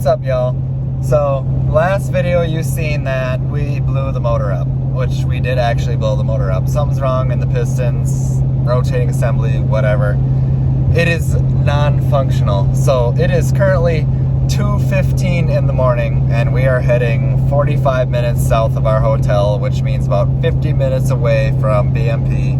What's up, y'all? So, last video you seen that we blew the motor up, which we did actually blow the motor up. Something's wrong in the pistons, rotating assembly, whatever. It is non-functional. So, it is currently 2:15 in the morning, and we are heading 45 minutes south of our hotel, which means about 50 minutes away from BMP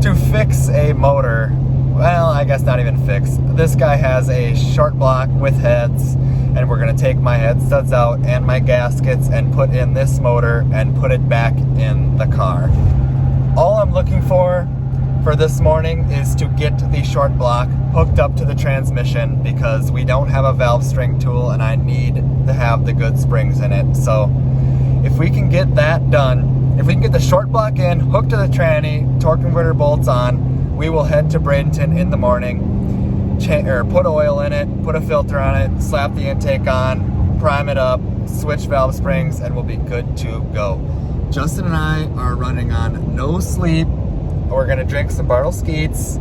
to fix a motor. Well, I guess not even fix. This guy has a short block with heads, and we're gonna take my head studs out and my gaskets and put in this motor and put it back in the car. All I'm looking for this morning is to get the short block hooked up to the transmission, because we don't have a valve string tool and I need to have the good springs in it. So if we can get that done, if we can get the short block in, hooked to the tranny, torque converter bolts on, we will head to Bradenton in the morning, put oil in it, put a filter on it, slap the intake on, prime it up, switch valve springs, and we'll be good to go. Justin and I are running on no sleep. We're gonna drink some Bartle Skeets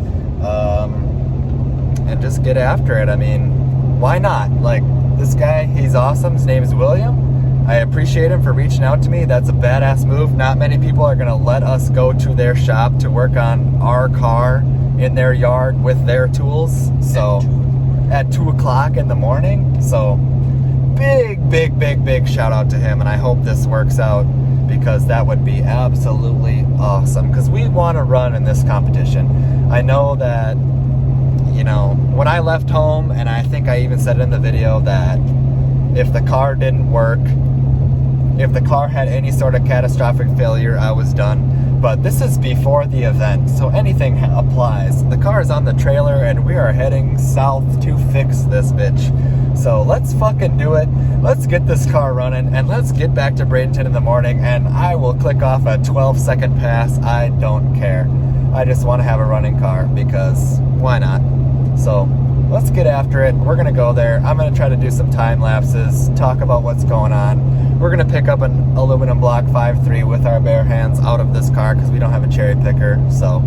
and just get after it. I mean, why not? Like, this guy, he's awesome. His name is William. I appreciate him for reaching out to me. That's a badass move. Not many people are gonna let us go to their shop to work on our car in their yard with their tools. So at 2 o'clock in the morning. So big shout out to him, and I hope this works out, because that would be absolutely awesome, because we want to run in this competition. I know that, you know, when I left home, and I think I even said it in the video, that if the car didn't work, if the car had any sort of catastrophic failure, I was done. But this is before the event, so anything applies. The car is on the trailer, and we are heading south to fix this bitch. So let's fucking do it. Let's get this car running, and let's get back to Bradenton in the morning, and I will click off a 12-second pass. I don't care. I just want to have a running car, because why not? So let's get after it. We're gonna go there. I'm gonna try to do some time lapses, talk about what's going on. We're gonna pick up an aluminum block 5.3 with our bare hands out of this car, because we don't have a cherry picker. So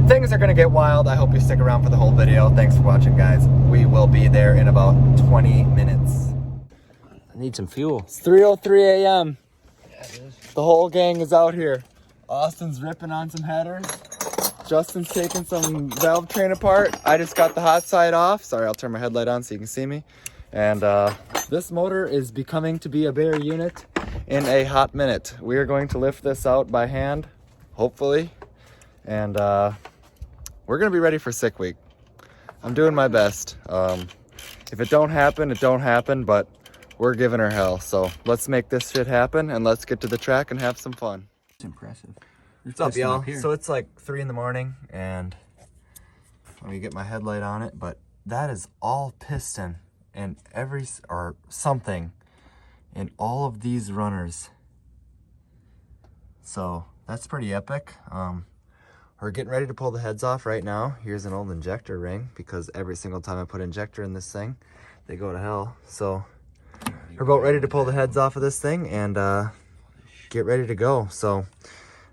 things are gonna get wild. I hope you stick around for the whole video. Thanks for watching, guys. We will be there in about 20 minutes. I need some fuel. It's 3:03 a.m. Yeah, it is. The whole gang is out here. Austin's ripping on some headers. Justin's taking some valve train apart. I just got the hot side off. Sorry, I'll turn my headlight on so you can see me. And this motor is becoming to be a bare unit in a hot minute. We are going to lift this out by hand, hopefully. And we're gonna be ready for sick week. I'm doing my best. If it don't happen, it don't happen, but we're giving her hell. So let's make this shit happen, and let's get to the track and have some fun. It's impressive. What's up, y'all? So it's like 3 in the morning, and let me get my headlight on it, but that is all piston and something in all of these runners. So that's pretty epic. We're getting ready to pull the heads off right now. Here's an old injector ring, because every single time I put injector in this thing, they go to hell. So we're about ready to pull the heads off of this thing and get ready to go. So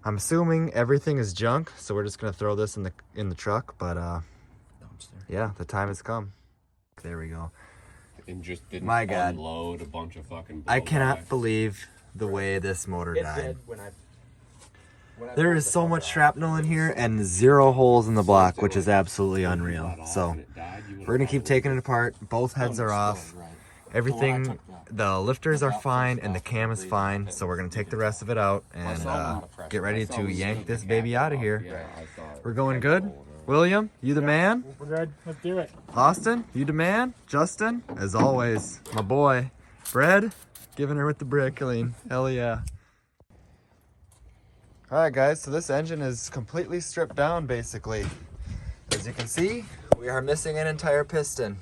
I'm assuming everything is junk, so we're just gonna throw this in the truck. But yeah, the time has come. There we go. And just didn't My God. unload a bunch of fucking I cannot believe the way this motor died. There is so much shrapnel in here and 0 holes in the block, which is absolutely unreal. So we're gonna keep taking it apart. Both heads are off. Everything, the lifters are fine and the cam is fine. So we're gonna take the rest of it out and get ready to yank this baby out of here. We're going good. William, you the man? We're good. Let's do it. Austin, you the man? Justin, as always, my boy. Fred, giving her with the brick clean. Hell yeah. Alright guys, so this engine is completely stripped down basically. As you can see, we are missing an entire piston.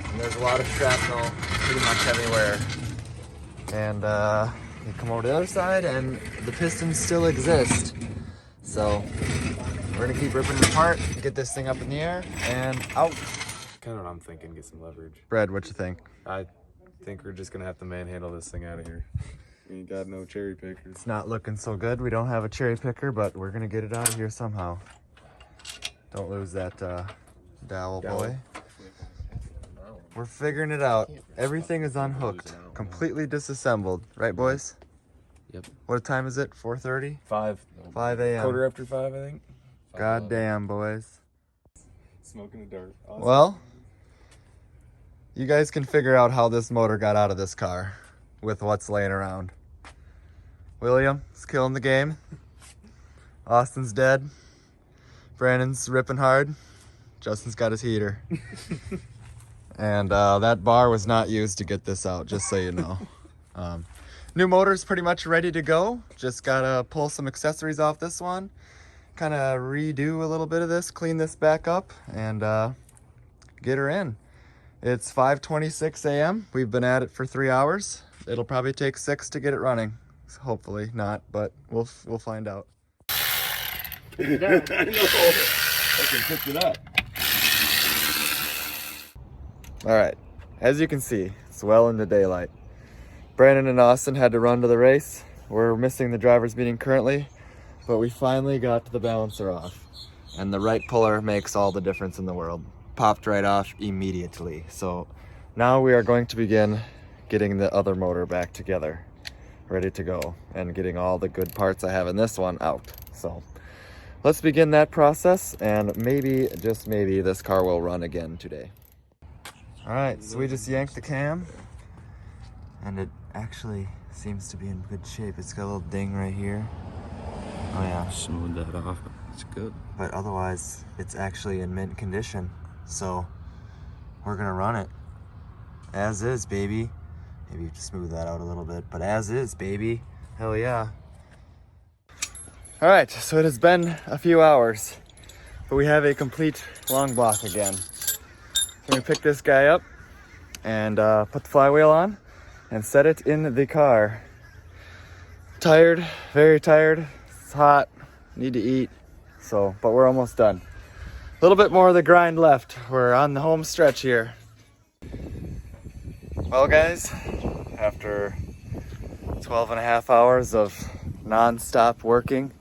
And there's a lot of shrapnel pretty much everywhere. And you come over to the other side and the pistons still exist. So we're gonna keep ripping it apart, get this thing up in the air, and out. Kind of what I'm thinking, get some leverage. Fred, what you think? I think we're just gonna have to manhandle this thing out of here. We ain't got no cherry pickers. It's not looking so good. We don't have a cherry picker, but we're gonna get it out of here somehow. Don't lose that dowel boy. We're figuring it out. Everything is unhooked, completely disassembled. Right, boys? Yep. What time is it? 4:30? 5. 5 a.m. Quarter after 5, I think. God damn, boys. Smoking the dirt. Awesome. Well, you guys can figure out how this motor got out of this car with what's laying around. William is killing the game. Austin's dead. Brandon's ripping hard. Justin's got his heater. And that bar was not used to get this out, just so you know. New motor's pretty much ready to go. Just gotta pull some accessories off this one. Kind of redo a little bit of this, clean this back up, and get her in. It's 5:26 a.m. We've been at it for 3 hours. It'll probably take 6 to get it running. Hopefully not, but we'll find out. I know. I can pick it up. All right, as you can see, it's well into daylight. Brandon and Austin had to run to the race. We're missing the driver's meeting currently, but we finally got the balancer off. And the right puller makes all the difference in the world. Popped right off immediately. So now we are going to begin getting the other motor back together, ready to go, and getting all the good parts I have in this one out. So let's begin that process, and maybe, just maybe, this car will run again today. All right, so we just yanked the cam, and it actually seems to be in good shape. It's got a little ding right here. Oh yeah. Smooth that off. It's good. But otherwise, it's actually in mint condition. So we're gonna run it as is, baby. Maybe you have to smooth that out a little bit, but as is, baby. Hell yeah. All right, so it has been a few hours, but we have a complete long block again. So we pick this guy up and put the flywheel on and set it in the car. Tired, very tired. It's hot, need to eat. So, but we're almost done. A little bit more of the grind left. We're on the home stretch here. Well guys, after 12 and a half hours of non-stop working,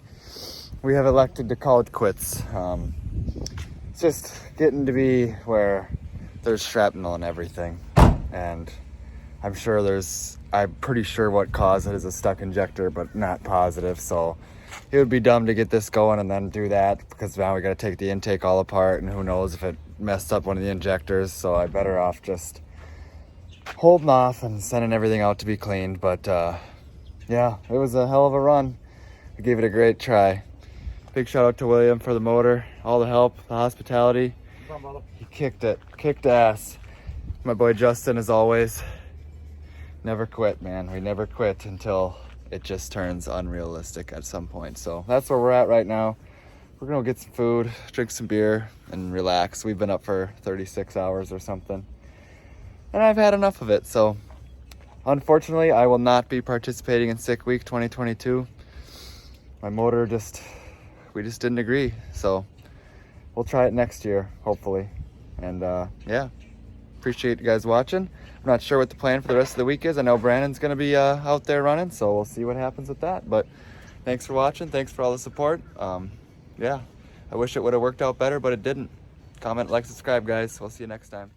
we have elected to call it quits. It's just getting to be where there's shrapnel and everything. And I'm pretty sure what caused it is a stuck injector, but not positive. So it would be dumb to get this going and then do that, because now we got to take the intake all apart, and who knows if it messed up one of the injectors. So I'm better off just holding off and sending everything out to be cleaned. But yeah, it was a hell of a run. We gave it a great try. Big shout out to William for the motor, all the help, the hospitality. He kicked ass. My boy Justin, as always, never quit, man. We never quit until it just turns unrealistic at some point. So that's where we're at right now. We're gonna get some food, drink some beer, and relax. We've been up for 36 hours or something, and I've had enough of it. So unfortunately, I will not be participating in Sick Week 2022. My motor we just didn't agree. So we'll try it next year, hopefully. And yeah, appreciate you guys watching. I'm not sure what the plan for the rest of the week is. I know Brandon's gonna be out there running, so we'll see what happens with that. But thanks for watching. Thanks for all the support. Yeah, I wish it would have worked out better, but it didn't. Comment, like, subscribe, guys. We'll see you next time.